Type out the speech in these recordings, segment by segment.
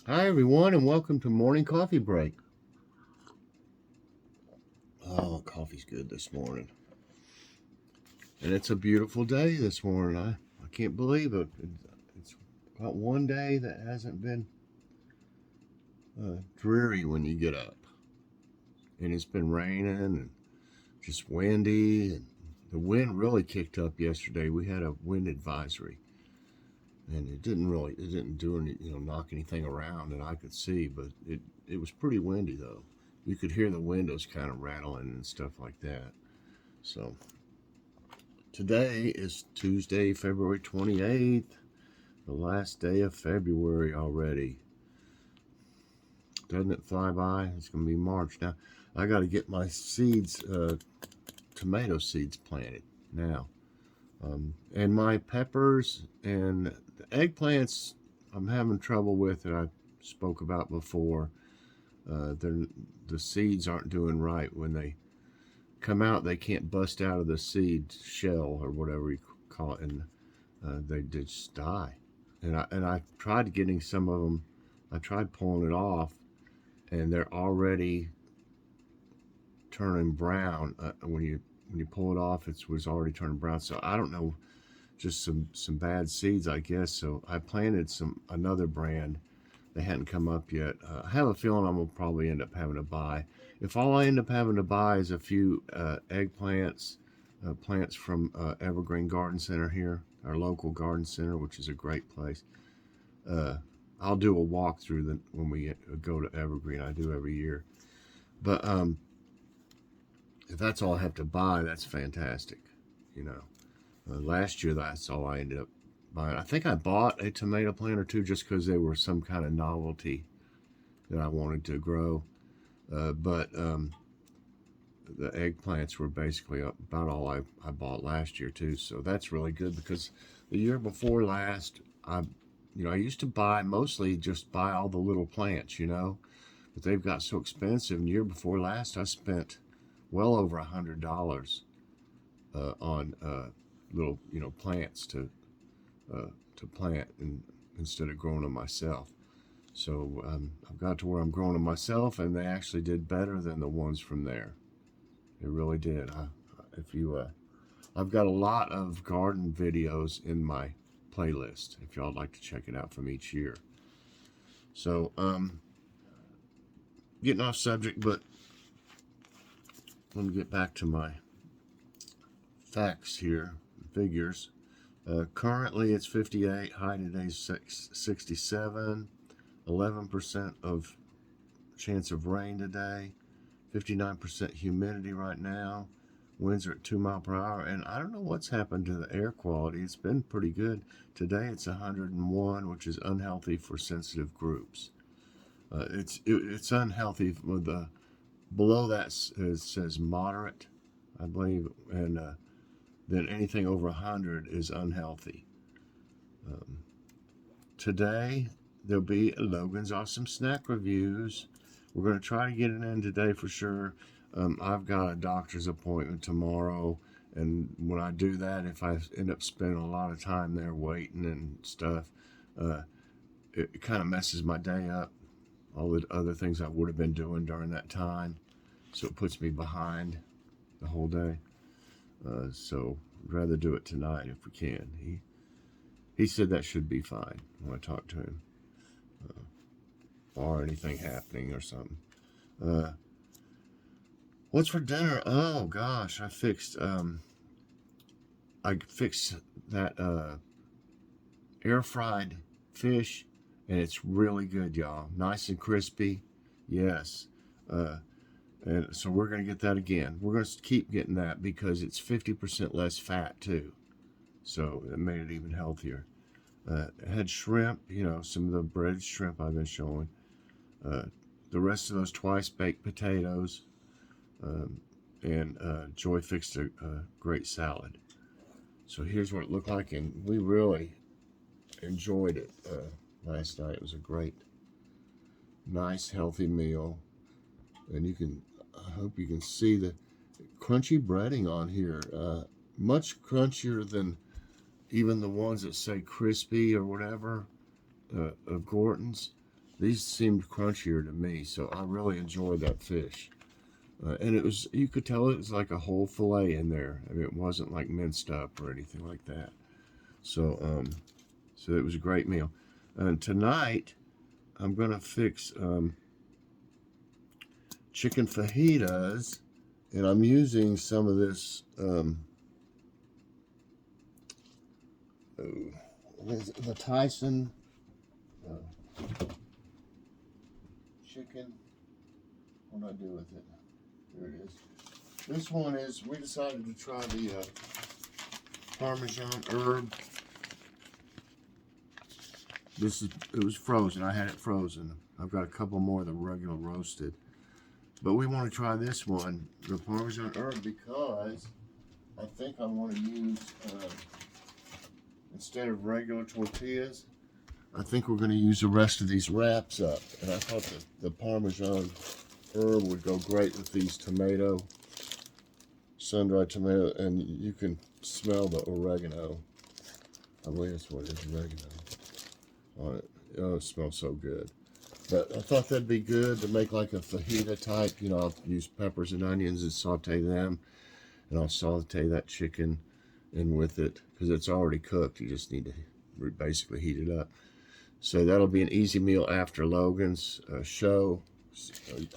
Hi, everyone, and welcome to Morning Coffee Break. Oh, coffee's good this morning. And it's a beautiful day this morning. I can't believe it. It's about one day that hasn't been dreary when you get up. And it's been raining and just windy. And the wind really kicked up yesterday. We had a wind advisory. And it didn't do any, knock anything around that I could see, but it was pretty windy though. You could hear the windows kind of rattling and stuff like that. So today is Tuesday, February 28th, the last day of February already. Doesn't it fly by? It's going to be March. Now, I got to get my seeds, tomato seeds planted now. And my peppers and the eggplants I'm having trouble with that I spoke about before. The seeds aren't doing right. When they come out, they can't bust out of the seed shell or whatever you call it, and they just die. And I tried getting some of them. I tried pulling it off, and they're already turning brown. When you pull it off, it was already turning brown. So I don't know, just some bad seeds, I guess. So I planted another brand. They hadn't come up yet. I have a feeling I'm gonna probably end up having to buy. If all I end up having to buy is a few eggplants, plants from Evergreen Garden Center here, our local garden center, which is a great place. I'll do a walkthrough when we go to Evergreen. I do every year. But if that's all I have to buy, that's fantastic. Last year that's all I ended up buying. I think I bought a tomato plant or two just because they were some kind of novelty that I wanted to grow. But the eggplants were basically about all I bought last year too. So that's really good because the year before last, I used to mostly just buy all the little plants, but they've got so expensive. And the year before last, I spent well over $100 on little, plants to plant instead of growing them myself. So I've got to where I'm growing them myself, and they actually did better than the ones from there. They really did. I've got a lot of garden videos in my playlist if y'all would like to check it out from each year. So getting off subject, but let me get back to my facts here, figures. Currently it's 58, high today's 67, 11% of chance of rain today, 59% humidity right now, winds are at 2 miles per hour, and I don't know what's happened to the air quality. It's been pretty good. Today it's 101, which is unhealthy for sensitive groups. It's unhealthy with below that it says moderate, I believe, and then anything over 100 is unhealthy. Today, there'll be Logan's Awesome Snack Reviews. We're going to try to get it in today for sure. I've got a doctor's appointment tomorrow, and when I do that, if I end up spending a lot of time there waiting and stuff, it kind of messes my day up, all the other things I would have been doing during that time. So it puts me behind the whole day. So I'd rather do it tonight if we can. He said that should be fine when I talk to him, or anything happening or something. What's for dinner? Oh gosh, I fixed that air fried fish, and it's really good, y'all. Nice and crispy. Yes. And so we're going to get that again. We're going to keep getting that because it's 50% less fat too. So it made it even healthier. It had shrimp, some of the breaded shrimp I've been showing. The rest of those twice baked potatoes. And Joy fixed a great salad. So here's what it looked like, and we really enjoyed it last night. It was a great, nice, healthy meal. And I hope you can see the crunchy breading on here. Much crunchier than even the ones that say crispy or whatever of Gorton's. These seemed crunchier to me, so I really enjoyed that fish. And it was, you could tell it was like a whole fillet in there. I mean, it wasn't like minced up or anything like that. So, so it was a great meal. And tonight, I'm going to fix chicken fajitas, and I'm using some of this the Tyson chicken. What do I do with it? There it is. This one is, we decided to try the Parmesan herb. It was frozen. I had it frozen. I've got a couple more of the regular roasted. But we want to try this one, the Parmesan herb, because I think I want to use, instead of regular tortillas, I think we're going to use the rest of these wraps up. And I thought the Parmesan herb would go great with these sun-dried tomato, and you can smell the oregano. I believe that's what it is, oregano on it. Oh, it smells so good. But I thought that'd be good to make like a fajita type. You know, I'll use peppers and onions and saute them. And I'll saute that chicken in with it because it's already cooked. You just need to basically heat it up. So that'll be an easy meal after Logan's show.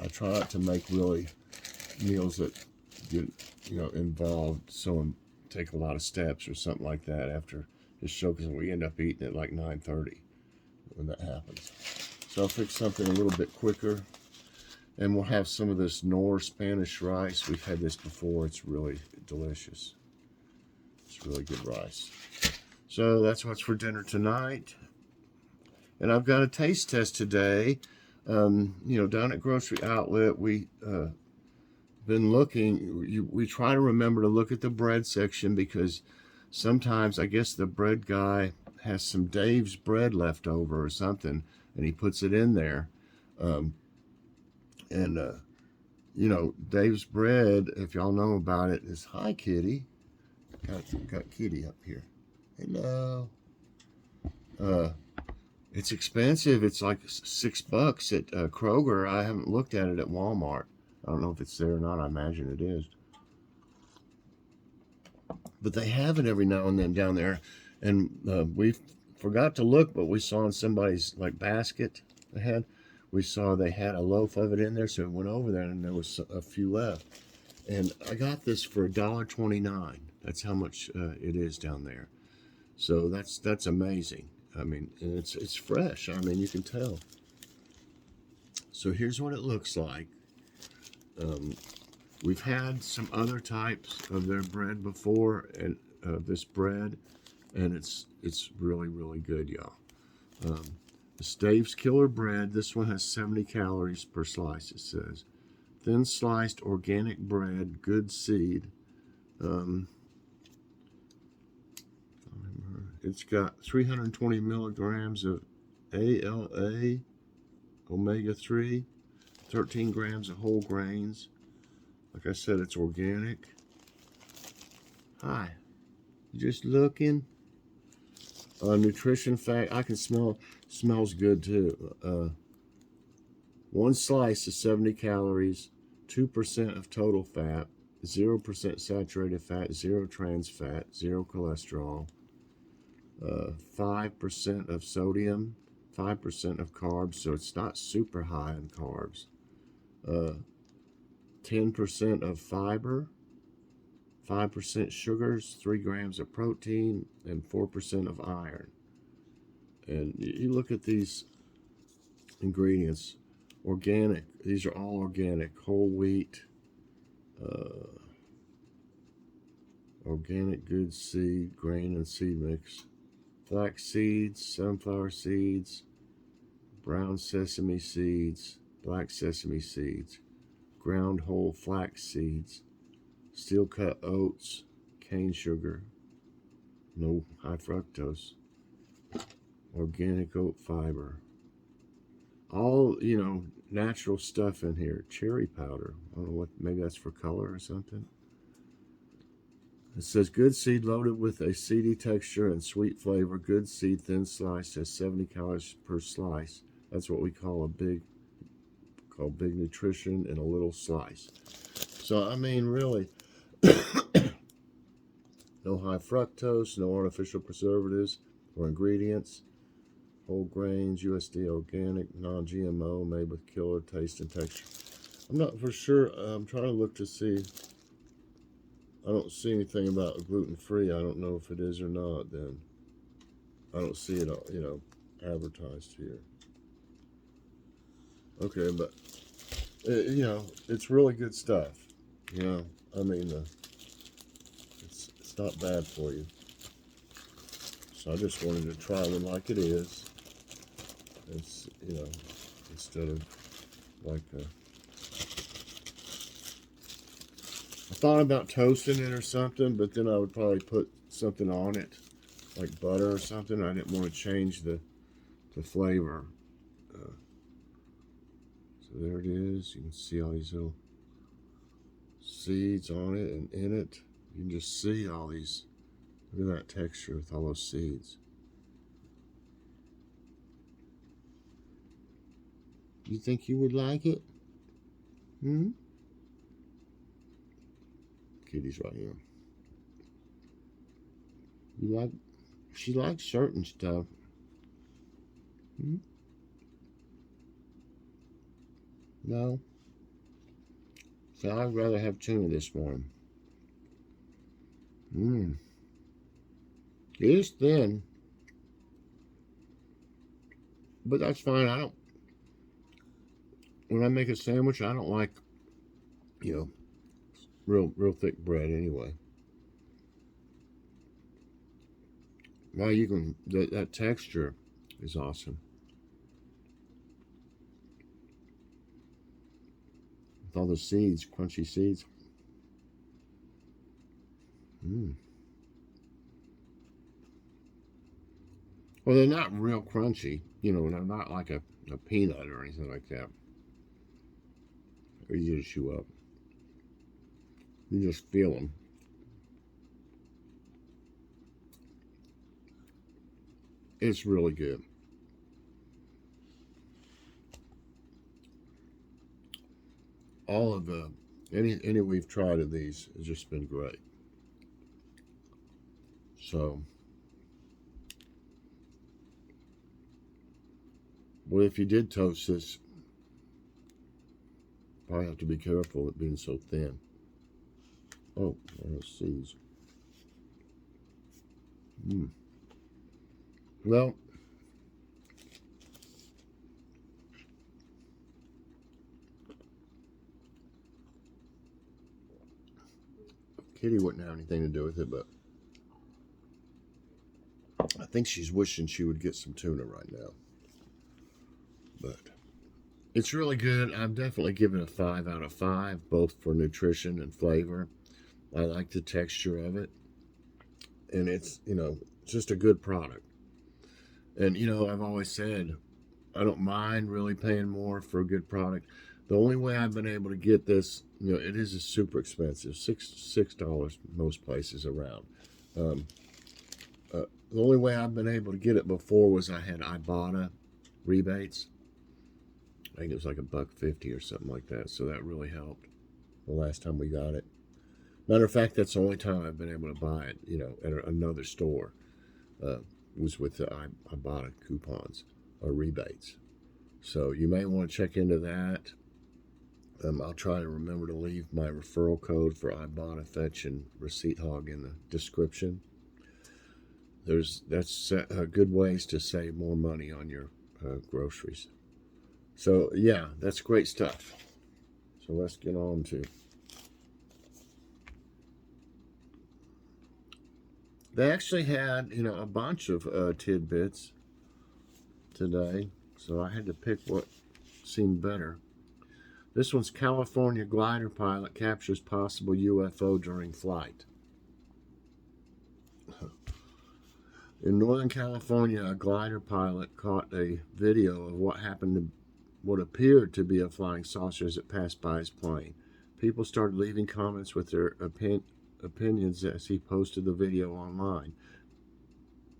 I try not to make really meals that get, involved, so take a lot of steps or something like that after his show, because we end up eating at like 9:30 when that happens. So I'll fix something a little bit quicker, and we'll have some of this Knorr Spanish rice. We've had this before. It's really delicious. It's really good rice. So that's what's for dinner tonight. And I've got a taste test today. Down at Grocery Outlet, we been looking. We try to remember to look at the bread section, because sometimes I guess the bread guy has some Dave's bread left over or something, and he puts it in there. Dave's bread, if y'all know about it, is, hi Kitty. Got Kitty up here. Hello. It's expensive. It's like $6 at Kroger. I haven't looked at it at Walmart. I don't know if it's there or not. I imagine it is. But they have it every now and then down there. And we forgot to look, but we saw in somebody's basket we saw they had a loaf of it in there. So we went over there and there was a few left. And I got this for $1.29. That's how much it is down there. So that's amazing. I mean, and it's fresh. I mean, you can tell. So here's what it looks like. We've had some other types of their bread before, and this bread, and it's really, really good, y'all. It's Dave's Killer Bread. This one has 70 calories per slice, it says. Thin sliced organic bread, good seed. It's got 320 milligrams of ALA, omega-3, 13 grams of whole grains. Like I said, it's organic. Hi, just looking. Nutrition fact, I can smell, smells good too. One slice is 70 calories, 2% of total fat, 0% saturated fat, 0 trans fat, 0 cholesterol. 5% of sodium, 5% of carbs, so it's not super high in carbs. 10% of fiber, 5% sugars, 3 grams of protein, and 4% of iron. And you look at these ingredients, organic, these are all organic, whole wheat, organic good seed, grain and seed mix. Flax seeds, sunflower seeds, brown sesame seeds, black sesame seeds, ground whole flax seeds, steel cut oats, cane sugar, no high fructose, organic oat fiber. All, natural stuff in here. Cherry powder. I don't know what, maybe that's for color or something. It says good seed loaded with a seedy texture and sweet flavor. Good seed thin sliced has 70 calories per slice. That's what we call big nutrition in a little slice. So I mean, really, no high fructose, no artificial preservatives or ingredients, whole grains, USD organic, non-GMO, made with killer taste and texture. I'm not for sure. I'm trying to look to see. I don't see anything about gluten-free. I don't know if it is or not. Then I don't see it, advertised here. Okay, but it's really good stuff. I mean, it's not bad for you. So I just wanted to try one like it is. It's instead of like I thought about toasting it or something, but then I would probably put something on it, like butter or something. I didn't want to change the flavor. So there it is. You can see all these little seeds on it and in it. You can just see all these. Look at that texture with all those seeds. You think you would like it? Kitty's right here. She likes certain stuff. No? So I'd rather have tuna this morning. It is thin. But that's fine. When I make a sandwich, I don't like, real thick bread anyway. Now you can, that texture is awesome. With all the seeds, crunchy seeds. Well, they're not real crunchy. They're not like a peanut or anything like that. They're easy to chew up. You just feel them. It's really good. All of any we've tried of these has just been great. So, well, if you did toast this, probably have to be careful with being so thin. Oh, there's seeds. Well, Kitty wouldn't have anything to do with it, but I think she's wishing she would get some tuna right now. But it's really good. I'm definitely giving it a 5 out of 5, both for nutrition and flavor. I like the texture of it. And it's, just a good product. And, I've always said, I don't mind really paying more for a good product. The only way I've been able to get this, it is super expensive, $6 most places around. The only way I've been able to get it before was I had Ibotta rebates. I think it was like $1.50 or something like that. So that really helped the last time we got it. Matter of fact, that's the only time I've been able to buy it, at another store. Was with the Ibotta coupons or rebates. So you may want to check into that. I'll try to remember to leave my referral code for Ibotta Fetch and Receipt Hog in the description. That's good ways to save more money on your groceries. So yeah, that's great stuff. So let's get on to. They actually had, a bunch of tidbits today, so I had to pick what seemed better. This one's California glider pilot captures possible UFO during flight. In Northern California, a glider pilot caught a video of what happened to what appeared to be a flying saucer as it passed by his plane. People started leaving comments with their opinions as he posted the video online.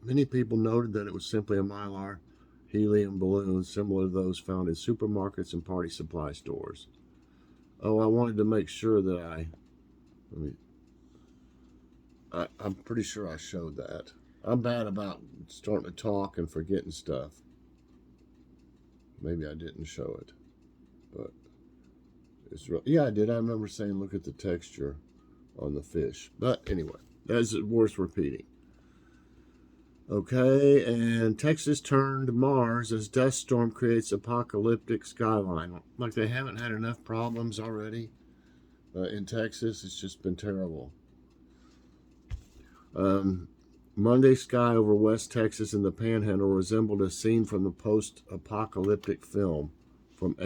Many people noted that it was simply a Mylar helium balloons similar to those found in supermarkets and party supply stores. Oh, I wanted to make sure that I'm pretty sure I showed that. I'm bad about starting to talk and forgetting stuff. Maybe I didn't show it, but it's real. Yeah, I did. I remember saying, look at the texture on the fish. But anyway, that's worth repeating. Okay, and Texas turned to Mars as dust storm creates apocalyptic skyline. Like they haven't had enough problems already in Texas. It's just been terrible. Monday sky over West Texas and the Panhandle resembled a scene from the post-apocalyptic film, with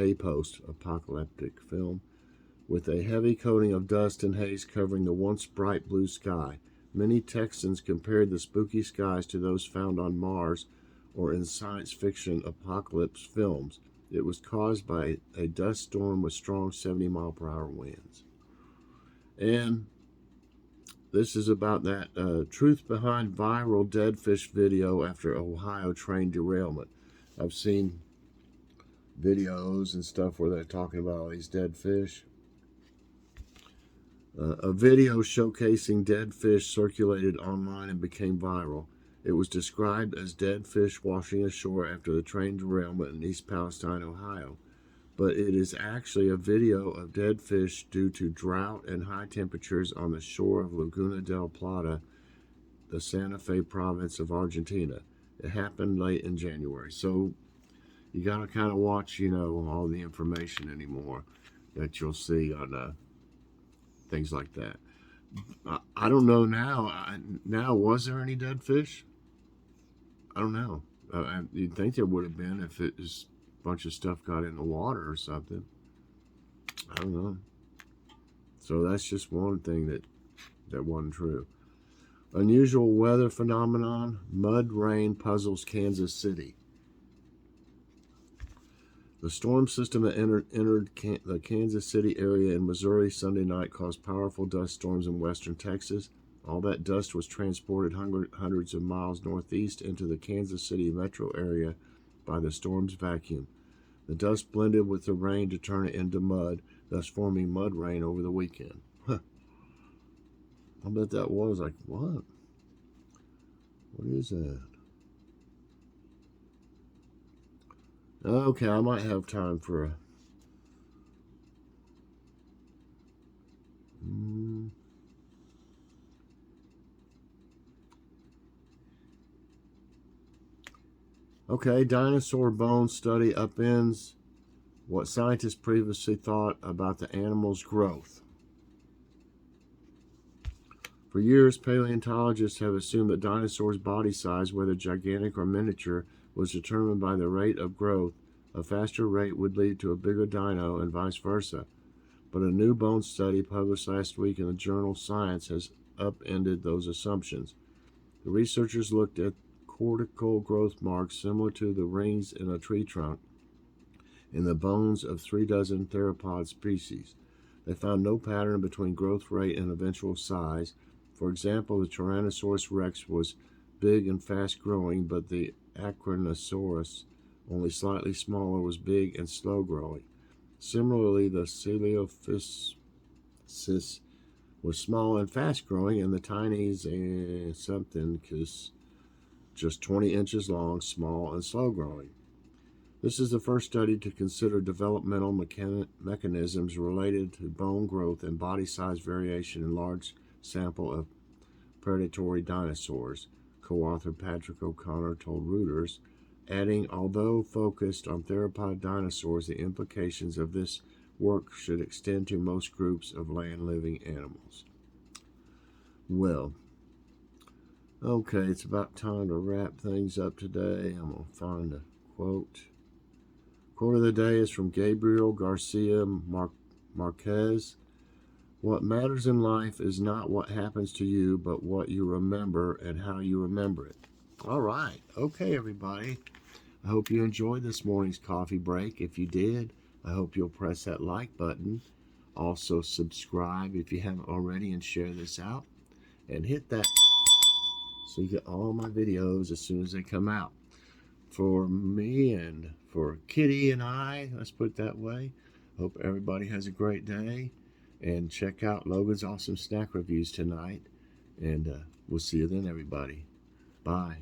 a heavy coating of dust and haze covering the once bright blue sky. Many Texans compared the spooky skies to those found on Mars or in science fiction apocalypse films. It was caused by a dust storm with strong 70-mile-per-hour winds. And this is about that truth behind viral dead fish video after Ohio train derailment. I've seen videos and stuff where they're talking about all these dead fish. A video showcasing dead fish circulated online and became viral. It was described as dead fish washing ashore after the train derailment in East Palestine, Ohio. But it is actually a video of dead fish due to drought and high temperatures on the shore of Laguna del Plata, the Santa Fe province of Argentina. It happened late in January. So you got to kind of watch, all the information anymore that you'll see on things like that. I don't know now. Now, was there any dead fish? I don't know. You'd think there would have been if it was bunch of stuff got in the water or something. I don't know. So that's just one thing that wasn't true. Unusual weather phenomenon. Mud rain puzzles Kansas City. The storm system that entered the Kansas City area in Missouri Sunday night caused powerful dust storms in western Texas. All that dust was transported hundreds of miles northeast into the Kansas City metro area by the storm's vacuum. The dust blended with the rain to turn it into mud, thus forming mud rain over the weekend. Huh. I bet that was like, what? What is that? Okay, I might have time for a... Okay, dinosaur bone study upends what scientists previously thought about the animal's growth. For years, paleontologists have assumed that dinosaurs' body size, whether gigantic or miniature, was determined by the rate of growth. A faster rate would lead to a bigger dino and vice versa. But a new bone study published last week in the journal Science has upended those assumptions. The researchers looked at cortical growth marks similar to the rings in a tree trunk in the bones of 36 theropod species. They found no pattern between growth rate and eventual size. For example, the Tyrannosaurus rex was big and fast growing, but the Acronosaurus, only slightly smaller, was big and slow growing. Similarly, the Coelophysis was small and fast growing, and the Tinys just 20 inches long, small and slow growing. This is the first study to consider developmental mechanisms related to bone growth and body size variation in large sample of predatory dinosaurs, co-author Patrick O'Connor told Reuters, adding, although focused on theropod dinosaurs, the implications of this work should extend to most groups of land-living animals. Well, okay, it's about time to wrap things up today. I'm going to find a quote. Quote of the day is from Gabriel Garcia Marquez. What matters in life is not what happens to you, but what you remember and how you remember it. All right. Okay, everybody. I hope you enjoyed this morning's coffee break. If you did, I hope you'll press that like button. Also, subscribe if you haven't already and share this out. And hit that so you get all my videos as soon as they come out. for me and for Kitty and I, let's put it that way. Hope everybody has a great day. And check out Logan's awesome snack reviews tonight. And we'll see you then, everybody. Bye.